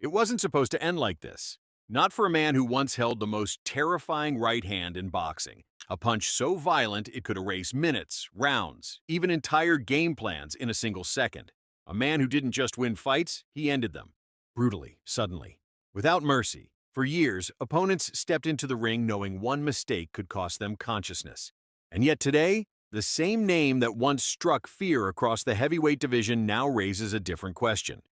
It wasn't supposed to end like this. Not for a man who once held the most terrifying right hand in boxing. A punch so violent it could erase minutes, rounds, even entire game plans in a single second. A man who didn't just win fights, he ended them. Brutally, suddenly. Without mercy. For years, opponents stepped into the ring knowing one mistake could cost them consciousness. And yet today, the same name that once struck fear across the heavyweight division now raises a different question.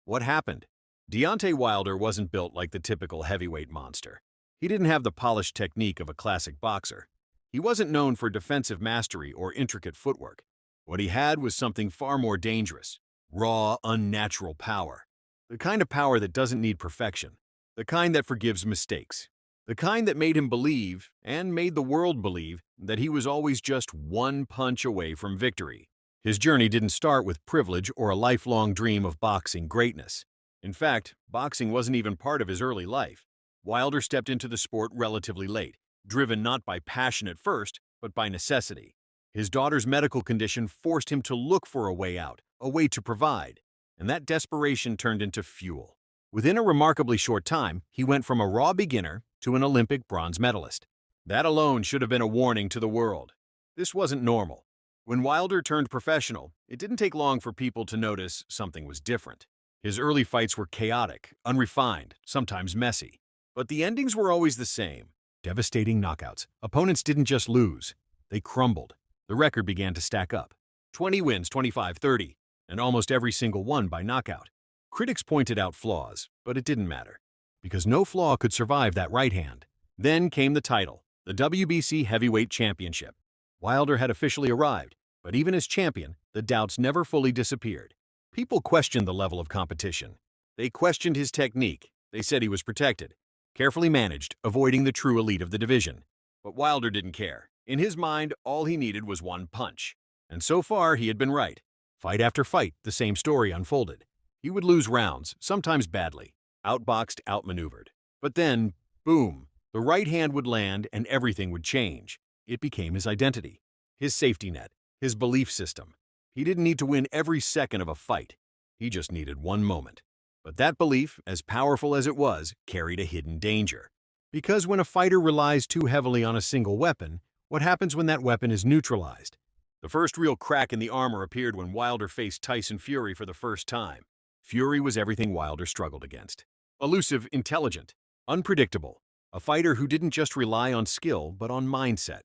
What happened? Deontay Wilder wasn't built like the typical heavyweight monster. He didn't have the polished technique of a classic boxer. He wasn't known for defensive mastery or intricate footwork. What he had was something far more dangerous: raw, unnatural power. The kind of power that doesn't need perfection. The kind that forgives mistakes. The kind that made him believe, and made the world believe, that he was always just one punch away from victory. His journey didn't start with privilege or a lifelong dream of boxing greatness. In fact, boxing wasn't even part of his early life. Wilder stepped into the sport relatively late, driven not by passion at first, but by necessity. His daughter's medical condition forced him to look for a way out, a way to provide, and that desperation turned into fuel. Within a remarkably short time, he went from a raw beginner to an Olympic bronze medalist. That alone should have been a warning to the world. This wasn't normal. When Wilder turned professional, it didn't take long for people to notice something was different. His early fights were chaotic, unrefined, sometimes messy. But the endings were always the same. Devastating knockouts. Opponents didn't just lose, they crumbled. The record began to stack up. 20 wins, 25, 30, and almost every single one by knockout. Critics pointed out flaws, but it didn't matter, because no flaw could survive that right hand. Then came the title, the WBC Heavyweight Championship. Wilder had officially arrived, but even as champion, the doubts never fully disappeared. People questioned the level of competition. They questioned his technique. They said he was protected, carefully managed, avoiding the true elite of the division. But Wilder didn't care. In his mind, all he needed was one punch. And so far, he had been right. Fight after fight, the same story unfolded. He would lose rounds, sometimes badly, outboxed, outmaneuvered. But then, boom, the right hand would land and everything would change. It became his identity, his safety net, his belief system. He didn't need to win every second of a fight. He just needed one moment. But that belief, as powerful as it was, carried a hidden danger. Because when a fighter relies too heavily on a single weapon, what happens when that weapon is neutralized? The first real crack in the armor appeared when Wilder faced Tyson Fury for the first time. Fury was everything Wilder struggled against. Elusive, intelligent, unpredictable. A fighter who didn't just rely on skill, but on mindset.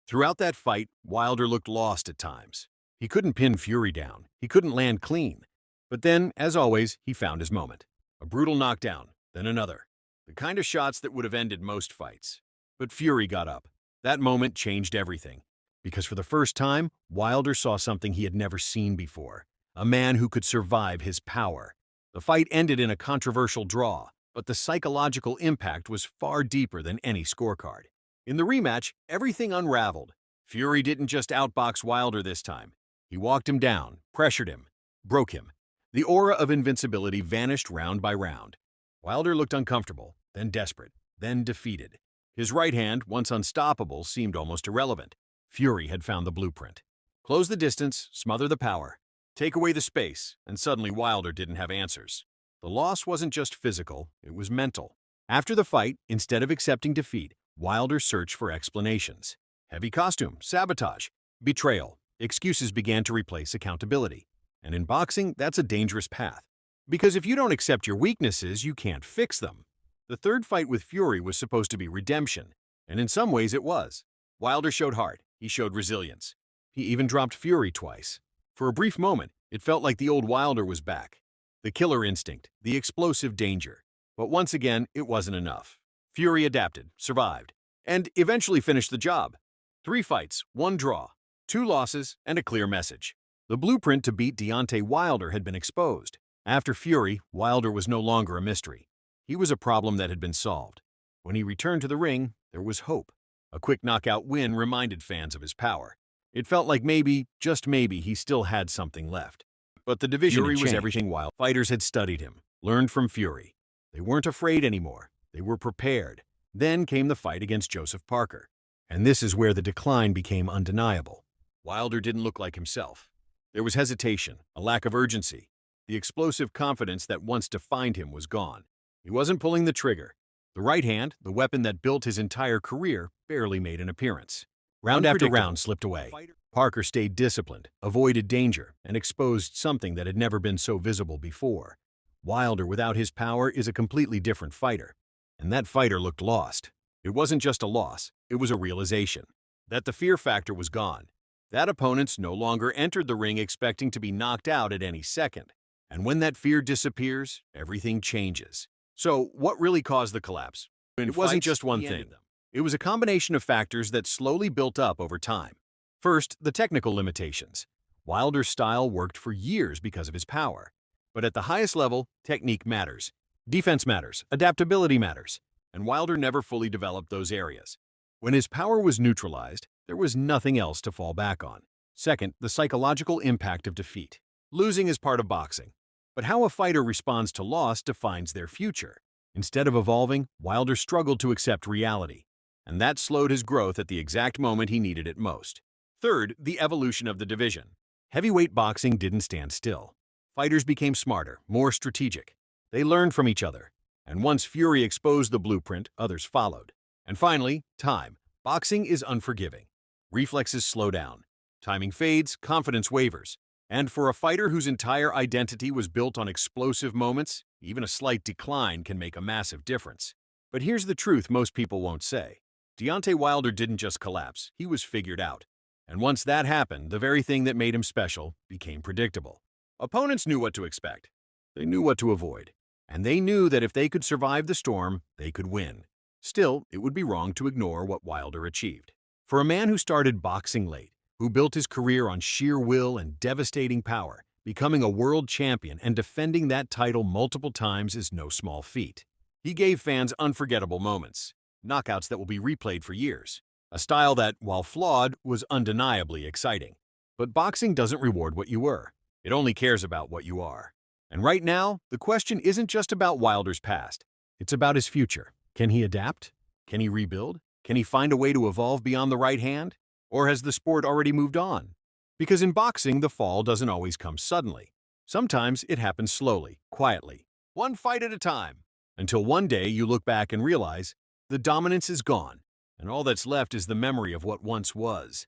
Throughout that fight, Wilder looked lost at times. He couldn't pin Fury down. He couldn't land clean. But then, as always, he found his moment. A brutal knockdown, then another. The kind of shots that would have ended most fights. But Fury got up. That moment changed everything. Because for the first time, Wilder saw something he had never seen before. A man who could survive his power. The fight ended in a controversial draw, but the psychological impact was far deeper than any scorecard. In the rematch, everything unraveled. Fury didn't just outbox Wilder this time. He walked him down, pressured him, broke him. The aura of invincibility vanished round by round. Wilder looked uncomfortable, then desperate, then defeated. His right hand, once unstoppable, seemed almost irrelevant. Fury had found the blueprint. Close the distance, smother the power, take away the space, and suddenly Wilder didn't have answers. The loss wasn't just physical, it was mental. After the fight, instead of accepting defeat, Wilder searched for explanations. Heavy costume, sabotage, betrayal. Excuses began to replace accountability. And in boxing, that's a dangerous path. Because if you don't accept your weaknesses, you can't fix them. The third fight with Fury was supposed to be redemption, and in some ways it was. Wilder showed heart, he showed resilience. He even dropped Fury twice. For a brief moment, it felt like the old Wilder was back. The killer instinct, the explosive danger. But once again, it wasn't enough. Fury adapted, survived, and eventually finished the job. 3 fights, 1 draw, 2 losses, and a clear message. The blueprint to beat Deontay Wilder had been exposed. After Fury, Wilder was no longer a mystery. He was a problem that had been solved. When he returned to the ring, there was hope. A quick knockout win reminded fans of his power. It felt like maybe, just maybe, he still had something left. But the division Fury was everything Wilder. Fighters had studied him, learned from Fury. They weren't afraid anymore. They were prepared. Then came the fight against Joseph Parker. And this is where the decline became undeniable. Wilder didn't look like himself. There was hesitation, a lack of urgency. The explosive confidence that once defined him was gone. He wasn't pulling the trigger. The right hand, the weapon that built his entire career, barely made an appearance. Round after round slipped away. Parker stayed disciplined, avoided danger, and exposed something that had never been so visible before. Wilder, without his power, is a completely different fighter. And that fighter looked lost. It wasn't just a loss, it was a realization that the fear factor was gone. That opponents no longer entered the ring expecting to be knocked out at any second. And when that fear disappears, everything changes. So, what really caused the collapse? It wasn't just one thing. It was a combination of factors that slowly built up over time. First, the technical limitations. Wilder's style worked for years because of his power. But at the highest level, technique matters. Defense matters. Adaptability matters. And Wilder never fully developed those areas. When his power was neutralized, there was nothing else to fall back on. Second, the psychological impact of defeat. Losing is part of boxing. But how a fighter responds to loss defines their future. Instead of evolving, Wilder struggled to accept reality. And that slowed his growth at the exact moment he needed it most. Third, the evolution of the division. Heavyweight boxing didn't stand still. Fighters became smarter, more strategic. They learned from each other. And once Fury exposed the blueprint, others followed. And finally, time. Boxing is unforgiving. Reflexes slow down. Timing fades, confidence wavers. And for a fighter whose entire identity was built on explosive moments, even a slight decline can make a massive difference. But here's the truth most people won't say. Deontay Wilder didn't just collapse, he was figured out. And once that happened, the very thing that made him special became predictable. Opponents knew what to expect. They knew what to avoid. And they knew that if they could survive the storm, they could win. Still, it would be wrong to ignore what Wilder achieved. For a man who started boxing late, who built his career on sheer will and devastating power, becoming a world champion and defending that title multiple times is no small feat. He gave fans unforgettable moments, knockouts that will be replayed for years, a style that, while flawed, was undeniably exciting. But boxing doesn't reward what you were. It only cares about what you are. And right now, the question isn't just about Wilder's past. It's about his future. Can he adapt? Can he rebuild? Can he find a way to evolve beyond the right hand? Or has the sport already moved on? Because in boxing, the fall doesn't always come suddenly. Sometimes it happens slowly, quietly, one fight at a time, until one day you look back and realize the dominance is gone, and all that's left is the memory of what once was.